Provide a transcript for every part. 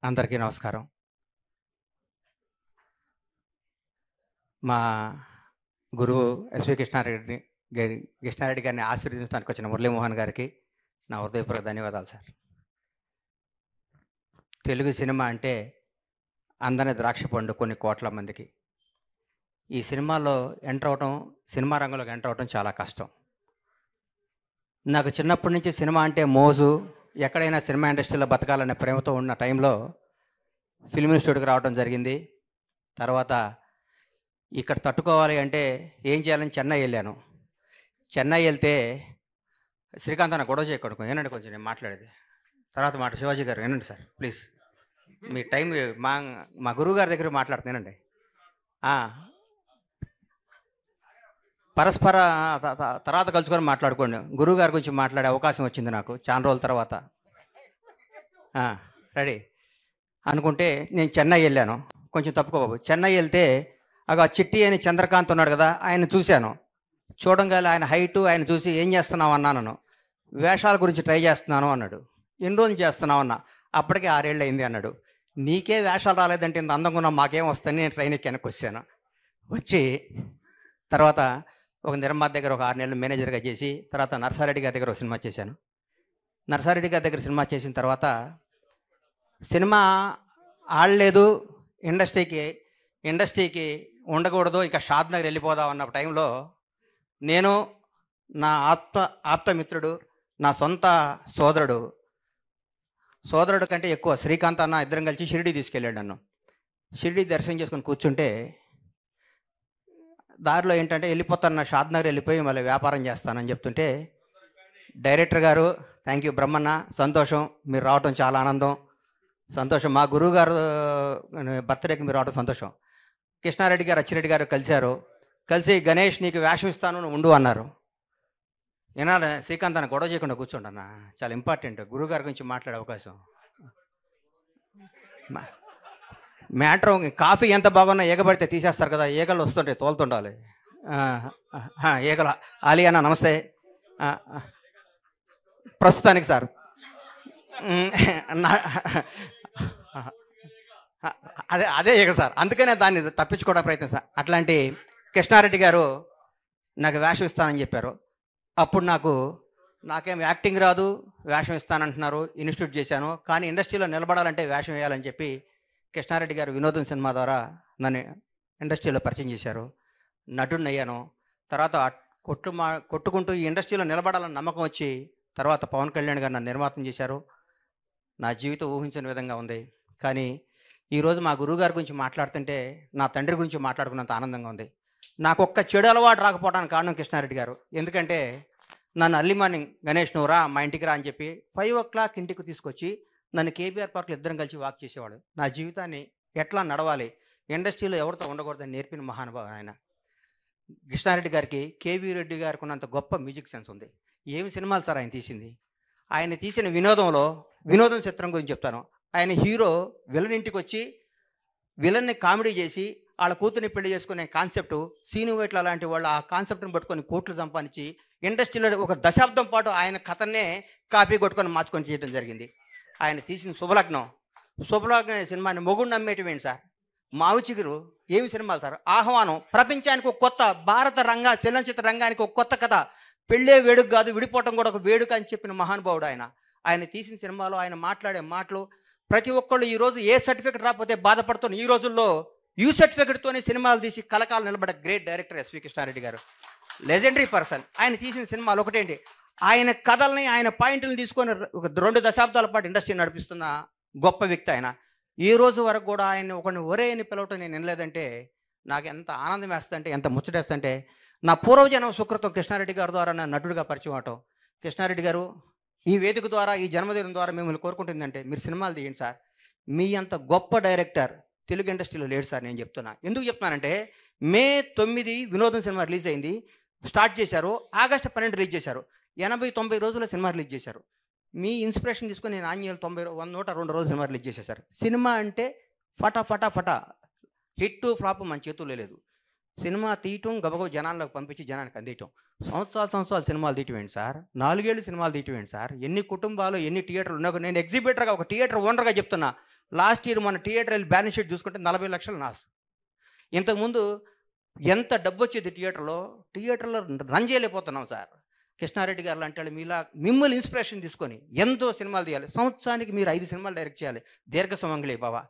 అందరికీ నమస్కారం. మా గురువు ఎస్వి కృష్ణారెడ్డి గారిని ఆశీర్వదించడానికి వచ్చిన మురళీమోహన్ గారికి నా హృదయపూర్వక ధన్యవాదాలు సార్. తెలుగు సినిమా అంటే అందని ద్రాక్ష పండు కొన్ని కోట్ల మందికి. ఈ సినిమాలో సినిమా రంగంలోకి ఎంటర్ అవటం చాలా కష్టం. నాకు చిన్నప్పటి నుంచి సినిమా అంటే మోజు, ఎక్కడైనా సినిమా ఇండస్ట్రీలో బతకాలనే ప్రేమతో ఉన్న టైంలో ఫిల్మ్ ఇన్స్టిట్యూట్కి రావడం జరిగింది. తర్వాత ఇక్కడ తట్టుకోవాలి అంటే ఏం చేయాలని చెన్నై వెళ్ళాను. చెన్నై వెళ్తే శ్రీకాంత్ అన్న గొడవ చేయకూడదు, ఏనండి కొంచెం నేను మాట్లాడేది తర్వాత మాట. శివాజీ గారు ఏనండి సార్ ప్లీజ్, మీ టైం మా గురువు గారి దగ్గర మాట్లాడుతున్నానండి. పరస్పర తర్వాత కలుసుకొని మాట్లాడుకోండి. గురువు గారి గురించి మాట్లాడే అవకాశం వచ్చింది నాకు చాలా రోజుల తర్వాత. రెడీ అనుకుంటే నేను చెన్నై వెళ్ళాను. కొంచెం తప్పుకోబాబు. చెన్నై వెళ్తే ఆ చిట్టి అని చంద్రకాంత్ ఉన్నాడు కదా, ఆయన చూశాను. చూడంగానే ఆయన హైటు ఆయన చూసి ఏం చేస్తున్నావు అన్నాను. వేషాల గురించి ట్రై చేస్తున్నాను అన్నాడు. ఎన్ని రోజులు చేస్తున్నావు అన్నా. అప్పటికే 6 ఏళ్ళు అయింది అన్నాడు. నీకే వేషాలు రాలేదంటే ఇంత అందంగా ఉన్నా మాకేం వస్తాయని నేను ట్రైన్ ఎక్కి వెనక్కి వచ్చాను. వచ్చి తర్వాత ఒక నిర్మాత దగ్గర ఒక 6 నెలలు మేనేజర్గా చేసి తర్వాత నర్సారెడ్డి గారి దగ్గర ఒక సినిమా చేశాను. నర్సారెడ్డి గారి దగ్గర సినిమా చేసిన తర్వాత సినిమా ఆడలేదు, ఇండస్ట్రీకి ఉండకూడదు, ఇక షాద్ నగర్ వెళ్ళిపోదాం అన్న టైంలో నేను నా ఆప్తమిత్రుడు, నా సొంత సోదరుడు కంటే ఎక్కువ శ్రీకాంత్ అన్న ఇద్దరం కలిసి షిరిడి తీసుకెళ్ళాడు నన్ను. షిరిడి దర్శనం చేసుకొని కూర్చుంటే దారిలో ఏంటంటే వెళ్ళిపోతాను, షాద్ నగర్ వెళ్ళిపోయి మళ్ళీ వ్యాపారం చేస్తానని చెప్తుంటే డైరెక్టర్ గారు థ్యాంక్ యూ బ్రహ్మన్న, సంతోషం మీరు రావటం చాలా ఆనందం, సంతోషం. మా గురువు గారు బర్త్డేకి మీరు రావడం సంతోషం. కృష్ణారెడ్డి గారు అచ్చిరెడ్డి గారు కలిసి గణేష్ నీకు వేషం ఇస్తాను నువ్వు ఉండు అన్నారు. ఏనాడు శ్రీకాంత్ అన్న గొడవ చేయకుండా కూర్చోండి అన్న, చాలా ఇంపార్టెంట్ గురువుగారి గురించి మాట్లాడే అవకాశం. మ్యాటర్ కాఫీ ఎంత బాగున్నా ఏగబడితే తీసేస్తారు కదా, ఈగలు వస్తుంటాయి తోలుతుండాలి. ఈగల ఆలీ అన్న నమస్తే. ప్రస్తుతానికి సార్ అదే ఈగ సార్, అందుకనే దాన్ని తప్పించుకోవడం ప్రయత్నం సార్. అట్లాంటి కృష్ణారెడ్డి గారు నాకు వేషం ఇస్తానని చెప్పారు. అప్పుడు నాకేం యాక్టింగ్ రాదు, వేషం ఇస్తానంటున్నారు. ఇన్స్టిట్యూట్ చేశాను, కానీ ఇండస్ట్రీలో నిలబడాలంటే వేషం వేయాలని చెప్పి కృష్ణారెడ్డి గారు వినోదం సినిమా ద్వారా నన్ను ఇండస్ట్రీలో పరిచయం చేశారు. నటుడిని అయ్యాను. తర్వాత కొట్టుకుంటూ ఈ ఇండస్ట్రీలో నిలబడాలని నమ్మకం వచ్చి తర్వాత పవన్ కళ్యాణ్ గారు నన్ను నిర్మాతం చేశారు. నా జీవితం ఊహించని విధంగా ఉంది. కానీ ఈరోజు మా గురువుగారి గురించి మాట్లాడుతుంటే నా తండ్రి గురించి మాట్లాడుకున్నంత ఆనందంగా ఉంది. నాకు ఒక్క చెడు అలవాటు రాకపోవడానికి కారణం కృష్ణారెడ్డి గారు. ఎందుకంటే నన్ను అర్లీ మార్నింగ్ గణేష్ నువ్వు రా మా ఇంటికి రా అని చెప్పి 5 o'clock ఇంటికి తీసుకొచ్చి నన్ను కేబీఆర్ పార్క్లో ఇద్దరం కలిసి వాక్ చేసేవాడు. నా జీవితాన్ని ఎట్లా నడవాలి, ఇండస్ట్రీలో ఎవరితో ఉండకూడదని నేర్పిన మహానుభావం ఆయన. కృష్ణారెడ్డి గారికి కేవీ రెడ్డి గారికి ఉన్నంత గొప్ప మ్యూజిక్ సెన్స్ ఉంది. ఏమి సినిమాలు సార్ ఆయన తీసింది. ఆయన తీసిన వినోదం చిత్రం గురించి చెప్తాను. ఆయన హీరో విలన్ ఇంటికి వచ్చి విలన్ని కామెడీ చేసి వాళ్ళ కూతుర్ని పెళ్లి చేసుకునే కాన్సెప్టు సీను వైట్ల లాంటి వాళ్ళు ఆ కాన్సెప్ట్ని పట్టుకొని కోట్లు సంపాదించి ఇండస్ట్రీలో ఒక దశాబ్దం పాటు ఆయన కథనే కాపీ కొట్టుకొని మార్చుకొని చేయడం జరిగింది. ఆయన తీసిన శుభలగ్నం అనే సినిమాని మొగుడు నమ్మేటివేంటి సార్, మావి చిగురు ఏమి సినిమాలు సార్, ఆహ్వానం ప్రపంచానికి ఒక కొత్త భారత చలనచిత్ర రంగానికి ఒక కొత్త కథ, పెళ్ళే వేడుక కాదు విడిపోవటం కూడా ఒక వేడుక అని చెప్పిన మహానుభావుడు ఆయన తీసిన సినిమాలో ఆయన మాట్లాడే మాటలు ప్రతి ఒక్కళ్ళు ఈరోజు ఏ సర్టిఫికెట్ రాకపోతే బాధపడుతున్న ఈ రోజుల్లో యూ సర్టిఫికెట్తోనే సినిమాలు తీసి కలకాలం నిలబడ్డ గ్రేట్ డైరెక్టర్ ఎస్వి కృష్ణారెడ్డి గారు, లెజెండరీ పర్సన్. ఆయన తీసిన సినిమాలు ఒకటేంటి, ఆయన కథల్ని ఆయన పాయింట్లను తీసుకొని ఒక 2 దశాబ్దాల పాటు ఇండస్ట్రీ నడిపిస్తున్న గొప్ప వ్యక్తి ఆయన. ఈ రోజు వరకు కూడా ఆయన ఒకరిని ఒరే అని పిలవటం నేను వినలేదంటే నాకు ఎంత ఆనందం వేస్తుందంటే, ఎంత ముచ్చటేస్తుంటే, నా పూర్వజన్మ సుకృతం కృష్ణారెడ్డి గారి ద్వారా నా నటుడిగా పరిచయం అవటం. కృష్ణారెడ్డి గారు ఈ వేదిక ద్వారా ఈ జన్మదినం ద్వారా మిమ్మల్ని కోరుకుంటుందంటే మీరు సినిమాలు తీయండి సార్. మీ అంత గొప్ప డైరెక్టర్ తెలుగు ఇండస్ట్రీలో లేడు సార్. నేను చెప్తున్నా, ఎందుకు చెప్తున్నానంటే May 9 వినోదం సినిమా రిలీజ్ అయింది, స్టార్ట్ చేశారు. August 12 రిలీజ్ చేశారు. 80-90 రోజుల్లో సినిమా రిలీజ్ చేశారు. మీ ఇన్స్పిరేషన్ తీసుకొని నేను ఆంజనేయులు 102 రోజులు సినిమా రిలీజ్ చేసేసారు. సినిమా అంటే ఫటా హిట్ ఫ్లాప్ మన చేతుల్లో లేదు. సినిమా తీయటం గబగబ జనాల్లోకి పంపించి జనానికి అందియటం. సంవత్సరాలు సినిమాలు తీయటమేంటి సార్, 4 ఏళ్ళు సినిమాలు తీయటమేంటి సార్, ఎన్ని కుటుంబాలు ఎన్ని థియేటర్లు ఉన్నా. నేను ఎగ్జిబిటర్గా ఒక థియేటర్ ఓనర్గా చెప్తున్నా, లాస్ట్ ఇయర్ మన థియేటర్ బ్యాలెన్స్ షీట్ చూసుకుంటే 40 లక్షలు నాసు. ఇంతకుముందు ఎంత డబ్బు వచ్చేది థియేటర్లో రన్ చేయలేకపోతున్నాం సార్. కృష్ణారెడ్డి గారు లాంటి వాళ్ళు మీలా మిమ్మల్ని ఇన్స్పిరేషన్ తీసుకొని ఎంతో సినిమాలు తీయాలి. సంవత్సరానికి మీరు 5 సినిమాలు డైరెక్ట్ చేయాలి. దీర్ఘ సుమంగళి బాబా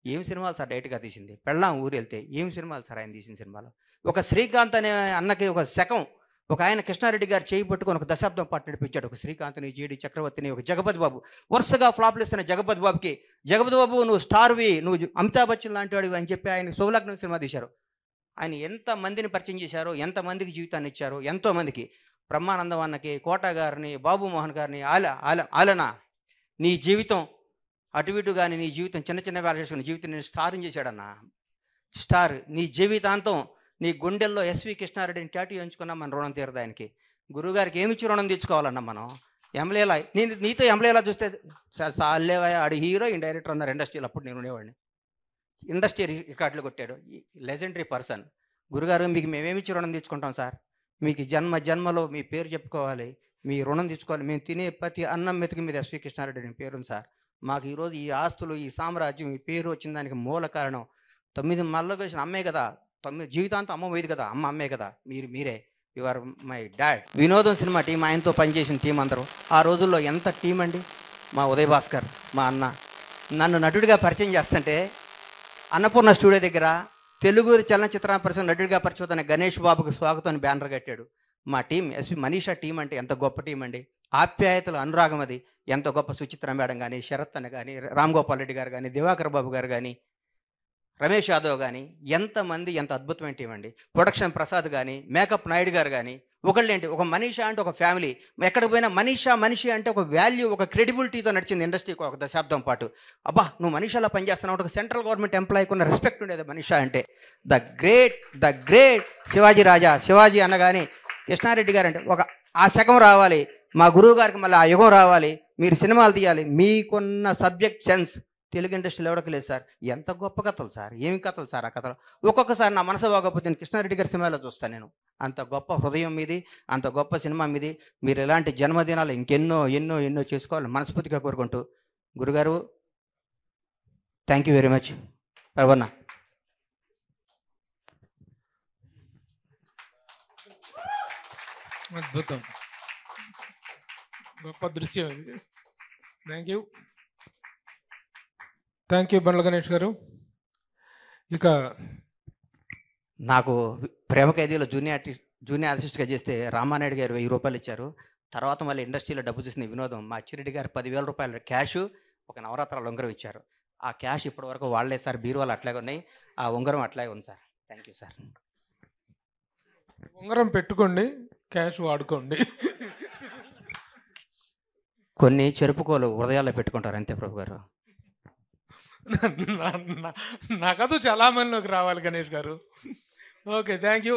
ఏం సినిమాలు సార్ డైరెక్ట్గా తీసింది. పెళ్ళాం ఊరు వెళ్తే ఏం సినిమాలు సార్ ఆయన తీసిన సినిమాలు. ఒక శ్రీకాంత్ అనే అన్నకి ఒక శకం ఒక ఆయన కృష్ణారెడ్డి గారు చేయి పట్టుకొని ఒక దశాబ్దం పాటు నడిపించాడు. ఒక శ్రీకాంత్ని, జీడి చక్రవర్తిని, ఒక జగపతి బాబు వరుసగా ఫ్లాప్లు ఇస్తున్న జగపతి బాబుకి, జగపతి బాబు నువ్వు స్టార్వి, నువ్వు అమితాబ్ బచ్చన్ లాంటి వాడివి అని చెప్పి ఆయన శుభలగ్నం సినిమా తీశారు. ఆయన ఎంతమందిని పరిచయం చేశారు, ఎంతమందికి జీవితాన్ని ఇచ్చారు. ఎంతోమందికి బ్రహ్మానందం అన్నకి, కోట గారిని, బాబు మోహన్ గారిని, ఆలనా నీ జీవితం అటు ఇటు కానీ నీ జీవితం చిన్న చిన్న వేల చేసుకుని జీవితం నేను స్టార్ని చేశాడన్న. స్టార్ నీ జీవితాంతం నీ గుండెల్లో ఎస్వి కృష్ణారెడ్డిని టాటూ ఎంచుకున్నా మన రుణం తీరదు ఆయనకి. గురువుగారికి ఏమిచ్చి రుణం తెచ్చుకోవాలన్నా మనం. ఎంఎల్ఏలా నీతో ఎంఎల్ఏలా చూస్తే సాలేవా ఆడు హీరో డైరెక్టర్ అన్నారు ఇండస్ట్రీలో. అప్పుడు నేను ఉండేవాడిని. ఇండస్ట్రీ రికార్డులు కొట్టాడు. Legendary person. గురుగారు మీకు మేమేమిచ్చి రుణం తెచ్చుకుంటాం సార్. మీకు జన్మలో మీ పేరు చెప్పుకోవాలి, మీ రుణం తెచ్చుకోవాలి. మేము తినే ప్రతి అన్నం మెతుకు మీద ఎస్వి కృష్ణారెడ్డి అని పేరుంది సార్. మాకు ఈరోజు ఈ ఆస్తులు, ఈ సామ్రాజ్యం, ఈ పేరు వచ్చిన దానికి మూల కారణం 9 మళ్ళీ వచ్చిన అమ్మే కదా. 9 జీవితాంతం అమ్మ పోయేది కదా, అమ్మే కదా. మీరే యు ఆర్ మై డాడ్. వినోదం సినిమా టీం, ఆయనతో పనిచేసిన టీం అందరూ ఆ రోజుల్లో ఎంత టీం అండి. మా ఉదయ్ భాస్కర్ మా అన్న నన్ను నటుడిగా పరిచయం చేస్తుంటే అన్నపూర్ణ స్టూడియో దగ్గర తెలుగు చలనచిత్ర పరిశ్రమ నటుడిగా పరిచయం గణేష్ బాబుకు స్వాగతం బ్యానర్ కట్టాడు. మా టీం ఎస్వి మనీషా టీం అంటే ఎంత గొప్ప టీం అండి. ఆప్యాయతలు, అనురాగం అది ఎంత గొప్ప. సుచిత్ర మేడం కానీ, శరత్ అన్న కానీ, రామ్ గోపాల్ రెడ్డి గారు కానీ, దివాకర్ బాబు గారు కానీ, రమేష్ యాదవ్ కానీ, ఎంతమంది ఎంత అద్భుతమైన టీం అండి. ప్రొడక్షన్ ప్రసాద్ కానీ, మేకప్ నాయుడు గారు కానీ, ఒకళ్ళేంటి ఒక మనీషా అంటే ఒక ఫ్యామిలీ. ఎక్కడికి పోయినా మనిషి అంటే ఒక వాల్యూ, ఒక క్రెడిబిలిటీతో నడిచింది ఇండస్ట్రీకి ఒక దశాబ్దం పాటు. అబ్బా నువ్వు మనీషాలో పనిచేస్తున్నావు, ఒక సెంట్రల్ గవర్నమెంట్ ఎంప్లాయీకి ఉన్న రెస్పెక్ట్ ఉండేది మనీషా అంటే. ద గ్రేట్ శివాజీ రాజా. శివాజీ అనగానే కృష్ణారెడ్డి గారు అంటే ఒక ఆ శకం రావాలి. మా గురువు గారికి మళ్ళీ ఆ యుగం రావాలి. మీరు సినిమాలు తీయాలి. మీకున్న సబ్జెక్ట్ సెన్స్ తెలుగు ఇండస్ట్రీలో ఎవరికి లేదు సార్. ఎంత గొప్ప కథలు సార్, ఏమి కథలు సార్. ఆ కథలు ఒక్కొక్కసారి నా మనసు బాగోకపోతే నేను కృష్ణారెడ్డి గారి సినిమాలో చూస్తాను. నేను అంత గొప్ప హృదయం మీది, అంత గొప్ప సినిమా మీది. మీరు ఇలాంటి జన్మదినాలు ఇంకెన్నో ఎన్నో ఎన్నో చేసుకోవాలని మనస్ఫూర్తిగా కోరుకుంటూ, గురుగారు థ్యాంక్ యూ వెరీ మచ్. పర్వన్న అద్భుతం, గొప్ప దృశ్యం ఇది. థ్యాంక్ యూ బండ్ల గణేష్ గారు. ఇక నాకు ప్రేమ ఖైదీలో జూనియర్ ఆర్టిస్ట్గా చేస్తే రామానాయుడు గారు 1000 రూపాయలు ఇచ్చారు. తర్వాత మళ్ళీ ఇండస్ట్రీలో డబ్బు చూసిన వినోదం మా అచ్చిరెడ్డి గారు 10,000 రూపాయలు క్యాష్, ఒక నవరాత్రాల ఉంగరం ఇచ్చారు. ఆ క్యాష్ ఇప్పటివరకు వాళ్ళే సార్. బీరువాళ్ళు అట్లాగే ఉన్నాయి, ఆ ఉంగరం అట్లాగే ఉంది సార్. Thank you sir. ఉంగరం పెట్టుకోండి, క్యాష్ వాడుకోండి. కొన్ని చెరుపుకోలు హృదయాల్లో పెట్టుకుంటారు అంతే ప్రభు గారు. నా కథ చాలా మందిలోకి రావాలి గణేష్ గారు. Okay, thank you.